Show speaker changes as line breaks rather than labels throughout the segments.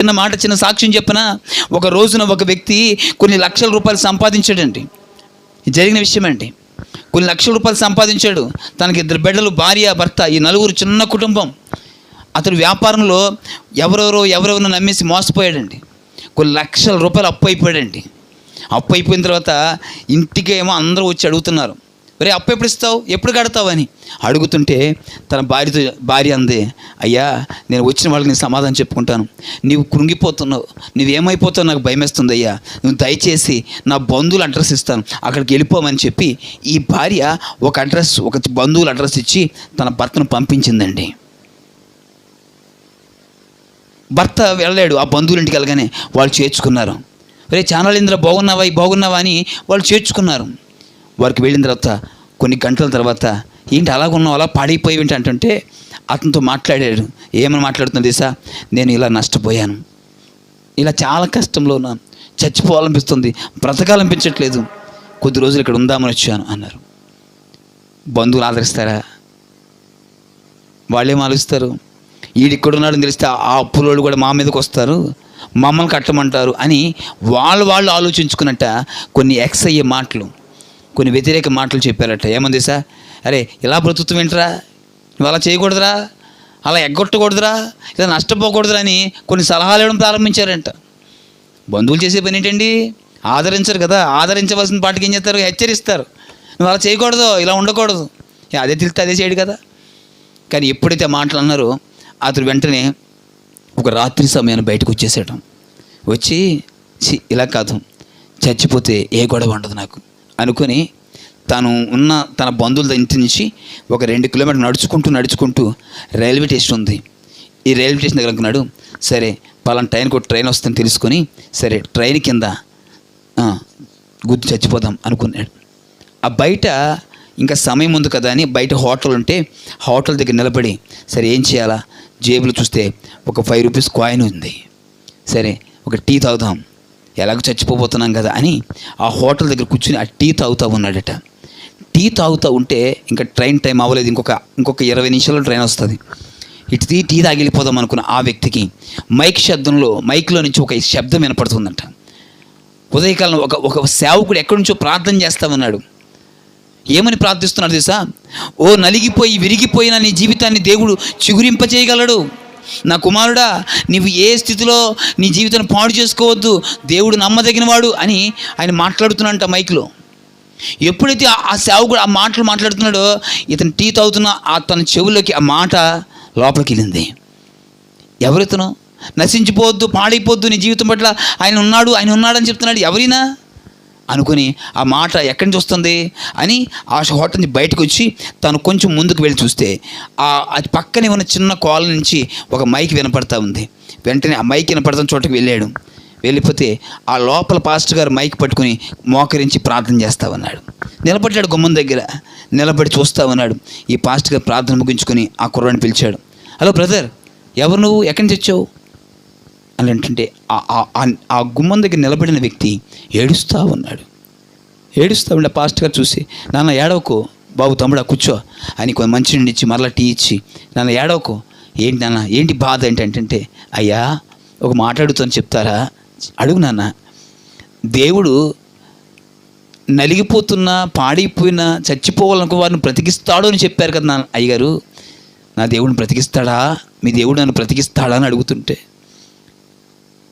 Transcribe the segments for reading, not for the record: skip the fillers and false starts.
చిన్న మాట, చిన్న సాక్ష్యం చెప్పనా? ఒక రోజున ఒక వ్యక్తి కొన్ని లక్షల రూపాయలు సంపాదించాడండి. జరిగిన విషయం అండి. కొన్ని లక్షల రూపాయలు సంపాదించాడు. తనకి 2 బిడ్డలు, భార్య, భర్త, ఈ నలుగురు, చిన్న కుటుంబం. అతడు వ్యాపారంలో ఎవరెవరో నమ్మేసి మోసపోయాడండి. కొన్ని లక్షల రూపాయలు అప్పు అయిపోయాడండి. అప్పు అయిపోయిన తర్వాత ఇంటికేమో అందరూ వచ్చి అడుగుతున్నారు, ఒరే అప్పు ఎప్పుడు ఇస్తావు, ఎప్పుడు కడతావు అని అడుగుతుంటే తన భార్య అంది, అయ్యా నేను వచ్చిన వాళ్ళకి నేను సమాధానం చెప్పుకుంటాను, నీవు కృంగిపోతున్నావు, నువ్వేమైపోతావు నాకు భయమేస్తుంది అయ్యా, నువ్వు దయచేసి నా బంధువుల అడ్రస్ ఇస్తాను, అక్కడికి వెళ్ళిపోమని చెప్పి ఈ భార్య ఒక బంధువుల అడ్రస్ ఇచ్చి తన భర్తను పంపించిందండి. భర్త వెళ్ళాడు. ఆ బంధువుల ఇంటికి వెళ్ళగానే వాళ్ళు చేర్చుకున్నారు. రే చానాలింద్ర బాగున్నావా అని వాళ్ళు చేర్చుకున్నారు. వారికి వెళ్ళిన తర్వాత కొన్ని గంటల తర్వాత, ఏంటి అలాగున్నావు, అలా పాడైపోయి అంటుంటే అతనితో మాట్లాడాడు. ఏమని మాట్లాడుతుంది తెలుసా? నేను ఇలా నష్టపోయాను, ఇలా చాలా కష్టంలో ఉన్నాను, చచ్చిపోవాలనిపిస్తుంది, బ్రతకాలనిపించట్లేదు, కొద్ది రోజులు ఇక్కడ ఉందామని వచ్చాను అన్నారు. బంధువులు ఆదరిస్తారా? వాళ్ళేం ఆలోచిస్తారు? ఈడిక్కడున్నాడని తెలిస్తే ఆ అప్పులోళ్ళు కూడా మా మీదకి వస్తారు, మమ్మల్ని కట్టమంటారు అని వాళ్ళు ఆలోచించుకున్నట్ట కొన్ని అయ్యే మాటలు, కొన్ని వ్యతిరేక మాటలు చెప్పారట. ఏమంది సార్, అరే ఇలా బ్రతుకుతూ వింటరా, నువ్వు అలా చేయకూడదురా, అలా ఎగ్గొట్టకూడదురా, ఇలా నష్టపోకూడదురా అని కొన్ని సలహాలు ఇవ్వడం ప్రారంభించారంట. బంధువులు చేసే పని ఏంటండి? ఆదరించరు కదా. ఆదరించవలసిన పాటికి ఏం చేస్తారు? హెచ్చరిస్తారు, నువ్వు అలా చేయకూడదు, ఇలా ఉండకూడదు. అదే తెలిస్తే అదే చేయడు కదా. కానీ ఎప్పుడైతే మాటలు అన్నారో అతడు వెంటనే ఒక రాత్రి సమయాన్ని బయటకు వచ్చేసాడు. వచ్చి ఇలా కాదు, చచ్చిపోతే ఏ గొడవ ఉండదు నాకు అనుకొని తను ఉన్న తన బంధువుల ఇంటి నుంచి ఒక 2 కిలోమీటర్లు నడుచుకుంటూ రైల్వే స్టేషన్ ఉంది. ఈ రైల్వే స్టేషన్ దగ్గర అనుకున్నాడు, సరే పలానా టైంకి ఒక ట్రైన్ వస్తుందని తెలుసుకొని సరే ట్రైన్ కింద గుద్దు చచ్చిపోదాం అనుకున్నాడు. ఆ బయట ఇంకా సమయం ఉంది కదా అని బయట హోటల్ ఉంటే హోటల్ దగ్గర నిలబడి సరే ఏం చేయాలా, జేబులు చూస్తే ఒక 5 రూపీస్ కాయిన్ ఉంది, సరే ఒక టీ తాగుదాం, ఎలాగో చచ్చిపోతున్నాం కదా అని ఆ హోటల్ దగ్గర కూర్చుని ఆ టీ తాగుతూ ఉన్నాడట. టీ తాగుతూ ఉంటే ఇంకా ట్రైన్ టైం అవ్వలేదు, ఇంకొక 20 నిమిషాల్లో ట్రైన్ వస్తుంది. ఇటు టీ తాగిలిపోదాం అనుకున్న ఆ వ్యక్తికి మైక్లో నుంచి ఒక శబ్దం వినపడుతుందంట. ఉదయకాలం ఒక సేవకుడు ఎక్కడి నుంచో ప్రార్థన చేస్తామన్నాడు. ఏమని ప్రార్థిస్తున్నాడు తెలుసా? ఓ నలిగిపోయి విరిగిపోయిన నీ జీవితాన్ని దేవుడు చిగురింపచేయగలడు. నా కుమారుడా, నీవు ఏ స్థితిలో నీ జీవితాన్ని పాడు చేసుకోవద్దు, దేవుడు నమ్మదగినవాడు అని ఆయన మాట్లాడుతున్నాడంట మైక్లో. ఎప్పుడైతే ఆ సేవకుడు ఆ మాటలు మాట్లాడుతున్నాడో ఇతను టీ తాగుతున్న తన చెవుల్లోకి ఆ మాట లోపలికి వెళ్ళింది. ఎవరితను? నశించిపోవద్దు, పాడైపోవద్దు, నీ జీవితం పట్ల ఆయన ఉన్నాడని చెప్తున్నాడు. ఎవరైనా అనుకుని ఆ మాట ఎక్కడి నుంచి వస్తుంది అని ఆ హోటల్ నుంచి బయటకు వచ్చి తను కొంచెం ముందుకు వెళ్ళి చూస్తే అది పక్కనే ఉన్న చిన్న కాలనీ నుంచి ఒక మైక్ వినపడతా ఉంది. వెంటనే ఆ మైక్ వినపడుతున్న చోటకి వెళ్ళాడు. వెళ్ళిపోతే ఆ లోపల పాస్టర్ గారు మైక్ పట్టుకుని మోకరించి ప్రార్థన చేస్తా ఉన్నాడు. నిలబడ్డాడు గుమ్మం దగ్గర, నిలబడి చూస్తూ ఉన్నాడు. ఈ పాస్టర్ గారు ప్రార్థన ముగించుకొని ఆ కుర్రాడిని పిలిచాడు. హలో బ్రదర్, ఎవరు నువ్వు, ఎక్కడి నుంచి వచ్చావు అని అంటుంటే ఆ గుమ్మం దగ్గర నిలబడిన వ్యక్తి ఏడుస్తూ ఉన్నాడు. ఏడుస్తూ ఉండే పాస్టర్ గారు చూసి, నాన్న ఏడవకు బాబు, తమ్ముడా కూర్చో అని కొంచెం మంచినీళ్ళు ఇచ్చి మరలా టీ ఇచ్చి, నాన్న ఏడవకు, ఏంటి నాన్న ఏంటి బాధ ఏంటంటే, అయ్యా ఒక మాట అడుగుతాను చెప్తారా? అడుగు నాన్న. దేవుడు నలిగిపోతున్నా పాడైపోయినా చచ్చిపోవాలనుకో వారిని బ్రతికిస్తాడు అని చెప్పారు కదా అయ్యగారు, నా దేవుడిని బ్రతికిస్తాడా, మీ దేవుడు నన్ను బ్రతికిస్తాడా అని అడుగుతుంటే,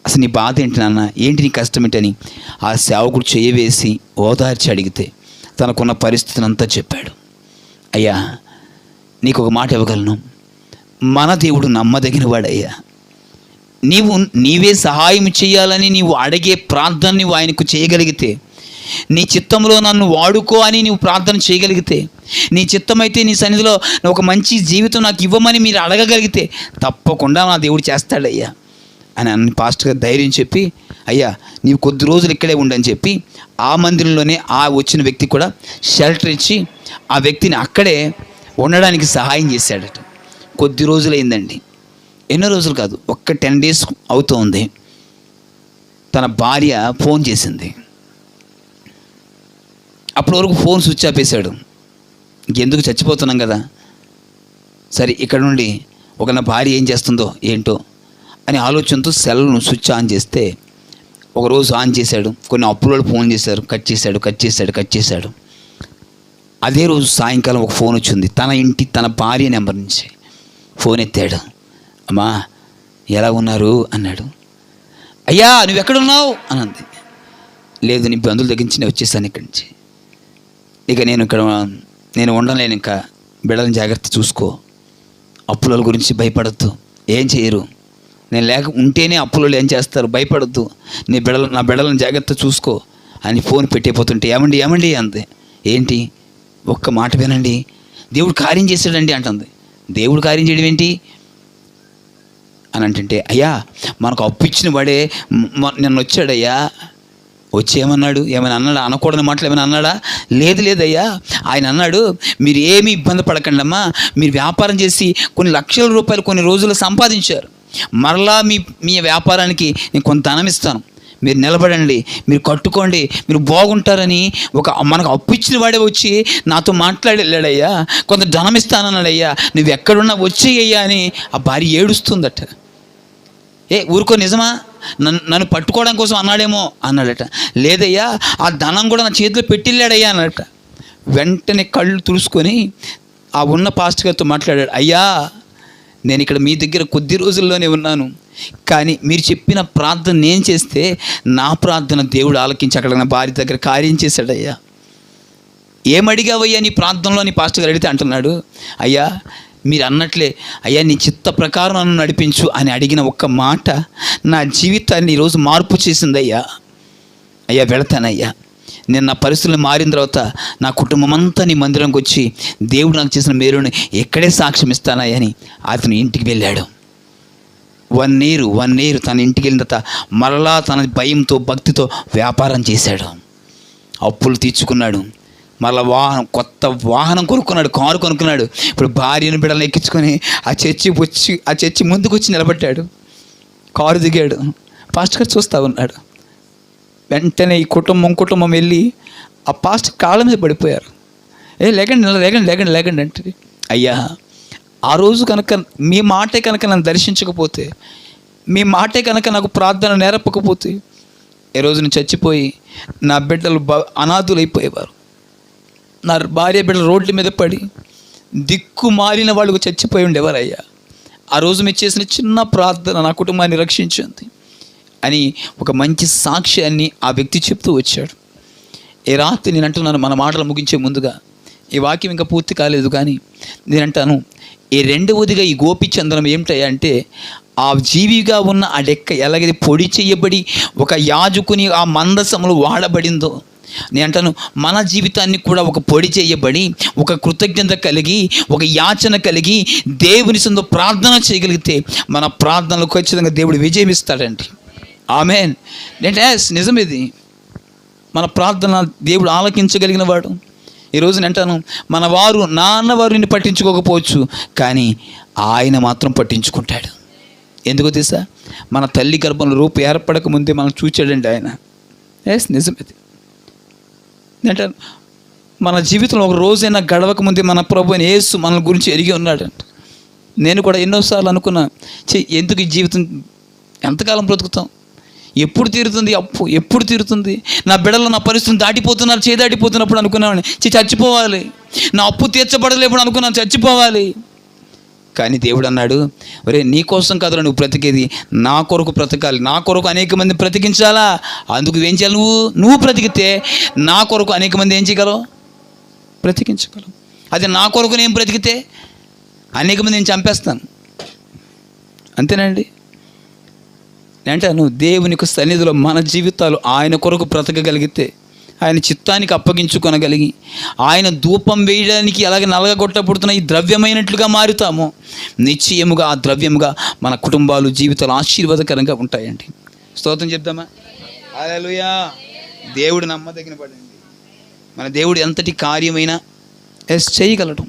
అసలు నీ బాధ ఏంటి నాన్న, ఏంటి నీ కష్టం ఏంటని ఆ సేవకుడు చేయవేసి ఓదార్చి అడిగితే తనకున్న పరిస్థితిని అంతా చెప్పాడు. అయ్యా నీకు ఒక మాట ఇవ్వగలను, మన దేవుడు నమ్మదగిన వాడయ్యా, నీవే సహాయం చేయాలని నీవు అడిగే ప్రార్థన నీవు ఆయనకు చేయగలిగితే, నీ చిత్తంలో నన్ను వాడుకో అని నీవు ప్రార్థన చేయగలిగితే, నీ చిత్తమైతే నీ సన్నిధిలో ఒక మంచి జీవితం నాకు ఇవ్వమని మీరు అడగగలిగితే తప్పకుండా నా దేవుడు చేస్తాడయ్యా అని అన్ని పాస్టర్ గారు ధైర్యం చెప్పి, అయ్యా నీవు కొద్ది రోజులు ఇక్కడే ఉండని చెప్పి ఆ మందిరంలోనే ఆ వచ్చిన వ్యక్తి కూడా షెల్టర్ ఇచ్చి ఆ వ్యక్తిని అక్కడే ఉండడానికి సహాయం చేశాడట. కొద్ది రోజులైందండి, ఎన్నో రోజులు కాదు, ఒక్క 10 days అవుతుంది. తన భార్య ఫోన్ చేసింది. అప్పటి వరకు ఫోన్ స్విచ్ ఆఫ్ వేశాడు. ఇంకెందుకు, చచ్చిపోతున్నాం కదా. సరే ఇక్కడ నుండి నా భార్య ఏం చేస్తుందో ఏంటో అని ఆలోచనతో సెల్ను స్విచ్ ఆన్ చేస్తే, ఒకరోజు ఆన్ చేశాడు, కొన్ని అప్పులలో ఫోన్ చేశారు, కట్ చేశాడు. అదే రోజు సాయంకాలం ఒక ఫోన్ వచ్చింది, తన భార్య నెంబర్ నుంచి. ఫోన్ ఎత్తాడు. అమ్మా ఎలా ఉన్నారు అన్నాడు. అయ్యా నువ్వు ఎక్కడున్నావు అని అంది. లేదు, నీ బంధువుల దగ్గర నుంచి నేను వచ్చేసాను ఇక్కడి నుంచి. ఇక నేను ఉండలేను, ఇంకా బిడ్డలను జాగ్రత్త చూసుకో, అప్పుల గురించి భయపడద్దు, ఏం చేయరు, నేను ఉంటేనే అప్పులు ఏం చేస్తారు, భయపడద్దు, నా బిడ్డలను జాగ్రత్త చూసుకో అని ఫోన్ పెట్టేపోతుంటే, ఏమండి అంతే. ఏంటి, ఒక్క మాట వినండి, దేవుడు కార్యం చేశాడండి అంటుంది. దేవుడు కార్యం చేయడం ఏంటి అని అంటుంటే, అయ్యా మనకు అప్పు ఇచ్చిన వాడే నిన్న వచ్చాడయ్యా. వచ్చి ఏమన్నాడు, ఏమైనా అన్నాడా, అనకూడని మాటలు ఏమైనా అన్నాడా? లేదయ్యా, ఆయన అన్నాడు, మీరు ఏమీ ఇబ్బంది పడకండి అమ్మా, మీరు వ్యాపారం చేసి కొన్ని లక్షల రూపాయలు కొన్ని రోజులు సంపాదించారు, మరలా మీ వ్యాపారానికి నేను కొంత ధనం ఇస్తాను, మీరు నిలబడండి, మీరు కట్టుకోండి, మీరు బాగుంటారని మనకు అప్పు ఇచ్చిన వాడే వచ్చి నాతో మాట్లాడి వెళ్ళాడయ్యా, కొంత ధనం ఇస్తానన్నాడయ్యా, నువ్వు ఎక్కడున్నా వచ్చేయ్యా అని ఆ భార్య ఏడుస్తుందట. ఊరుకో, నిజమా, నన్ను పట్టుకోవడం కోసం అన్నాడేమో అన్నాడట. లేదయ్యా, ఆ ధనం కూడా నా చేతిలో పెట్టిళ్ళాడయ్యా అన్నట. వెంటనే కళ్ళు తుడుచుకొని ఆ ఉన్న పాస్టర్ గారితో మాట్లాడాడు. అయ్యా నేను ఇక్కడ మీ దగ్గర కొద్ది రోజుల్లోనే ఉన్నాను, కానీ మీరు చెప్పిన ప్రార్థన నేను చేస్తే నా ప్రార్థన దేవుడు ఆలకించి అక్కడ నా భార్య దగ్గర కార్యం చేశాడయ్యా. ఏమడిగావయ్యా నీ ప్రార్థనలో అని పాస్టర్ గారు అడిగితే అంటున్నాడు, అయ్యా మీరు అన్నట్లే అయ్యా నీ చిత్త ప్రకారం నన్ను నడిపించు అని అడిగిన ఒక్క మాట నా జీవితాన్ని ఈరోజు మార్పు చేసిందయ్యా. అయ్యా వెళతానయ్యా, నేను నా పరిస్థితులు మారిన తర్వాత నా కుటుంబం అంతా నీ మందిరంకి వచ్చి దేవుడు నాకు చేసిన మేలుని ఎక్కడే సాక్ష్యం ఇస్తానయ్యా అని అతను ఇంటికి వెళ్ళాడు. 1 year తన ఇంటికి వెళ్ళిన తర్వాత మరలా తన భయంతో భక్తితో వ్యాపారం చేశాడు, అప్పులు తీర్చుకున్నాడు, మళ్ళీ కొత్త వాహనం కొనుక్కున్నాడు, కారు కొనుక్కున్నాడు. ఇప్పుడు భార్యను బిడ్డలను ఎక్కించుకొని ఆ చర్చి ముందుకు వచ్చి నిలబడ్డాడు, కారు దిగాడు, పాస్టర్ గారు చూస్తూ ఉన్నాడు. వెంటనే ఈ కుటుంబం వెళ్ళి ఆ పాస్టర్ కాళ్ళ మీద పడిపోయారు. లేకండి అంటే, అయ్యా ఆ రోజు కనుక మీ మాటే కనుక నన్ను దర్శించకపోతే, మీ మాటే కనుక నాకు ప్రార్థన నేర్పకపోతే, ఏ రోజు నేను చచ్చిపోయి నా బిడ్డలు అనాథులు అయిపోయేవారు, నా భార్య బిడ్డలు రోడ్ల మీద పడి దిక్కు మారిన వాళ్ళకు చచ్చిపోయి ఉండేవారయ్యా. ఆ రోజు మీరు చేసిన చిన్న ప్రార్థన నా కుటుంబాన్ని రక్షించింది అని ఒక మంచి సాక్ష్యాన్ని ఆ వ్యక్తి చెప్తూ వచ్చాడు. ఈ రాత్రి నేను అంటున్నాను, మన మాటలు ముగించే ముందుగా, ఈ వాక్యం ఇంకా పూర్తి కాలేదు కానీ నేను అంటాను, ఈ రెండవదిగా ఈ గోపిచంద్రం ఏమిటయ్యా అంటే, ఆ జీవిగా ఉన్న ఆ డెక్క ఎలాగైతే పొడి చేయబడి ఒక యాజకుని ఆ మందసములు వాడబడిందో, నేను అంటాను మన జీవితాన్ని కూడా ఒక పొడి చేయబడి ఒక కృతజ్ఞత కలిగి ఒక యాచన కలిగి దేవుని సందు ప్రార్థన చేయగలిగితే మన ప్రార్థనలు ఖచ్చితంగా దేవుడు విజయం ఇస్తాడండి. ఆమేన్. అంటే నిజం, ఇది మన ప్రార్థన దేవుడు ఆలకించగలిగిన వాడు. ఈరోజు నేను అంటాను, మన నాన్నవారు నిన్ను పట్టించుకోకపోవచ్చు, కానీ ఆయన మాత్రం పట్టించుకుంటాడు. ఎందుకో తెలుసా, మన తల్లి గర్భంలో రూపు ఏర్పడక ముందే మనం చూచాడండి ఆయన. నిజం ఇది. అంటే మన జీవితంలో ఒక రోజైనా గడవక ముందే మన ప్రభు అయిన యేసు మన గురించి ఎరిగి ఉన్నాడంట. నేను కూడా ఎన్నోసార్లు అనుకున్నా, ఎందుకు ఈ జీవితం ఎంతకాలం బ్రతుకుతాం, ఎప్పుడు తీరుతుంది అప్పు, ఎప్పుడు తీరుతుంది, నా బిడ్డలు నా పరిస్థితిని దాటిపోతున్నారు, దాటిపోతున్నప్పుడు అనుకున్నాను చచ్చిపోవాలి, నా అప్పు తీర్చబడలేప్పుడు అనుకున్నాను చచ్చిపోవాలి. కానీ దేవుడు అన్నాడు, ఒరే నీ కోసం కాదురా నువ్వు బ్రతికేది, నా కొరకు బ్రతకాలి, నా కొరకు అనేక మంది బ్రతికించాలా, అందుకు ఏం చేయాలి, నువ్వు బ్రతికితే నా కొరకు అనేక మంది ఏం చేయగలవు, బ్రతికించగలవు. అదే నా కొరకు నేను బ్రతికితే అనేక మంది నేను చంపేస్తాను. అంతేనండి. అంటే నువ్వు దేవునికి సన్నిధిలో మన జీవితాలు ఆయన కొరకు బ్రతకగలిగితే, ఆయన చిత్తానికి అప్పగించుకొనగలిగి, ఆయన ధూపం వేయడానికి ఎలాగ నలగగొట్టబడుతున్న ఈ ద్రవ్యమైనట్లుగా మారుతామో, నిశ్చయముగా ఆ ద్రవ్యముగా మన కుటుంబాలు జీవితాలు ఆశీర్వాదకరంగా ఉంటాయండి. స్తోత్రం చెప్దామా? హల్లెలూయా. దేవుడు నమ్మదగిన పడండి. మన దేవుడు ఎంతటి కార్యమైనా చేయగలడు.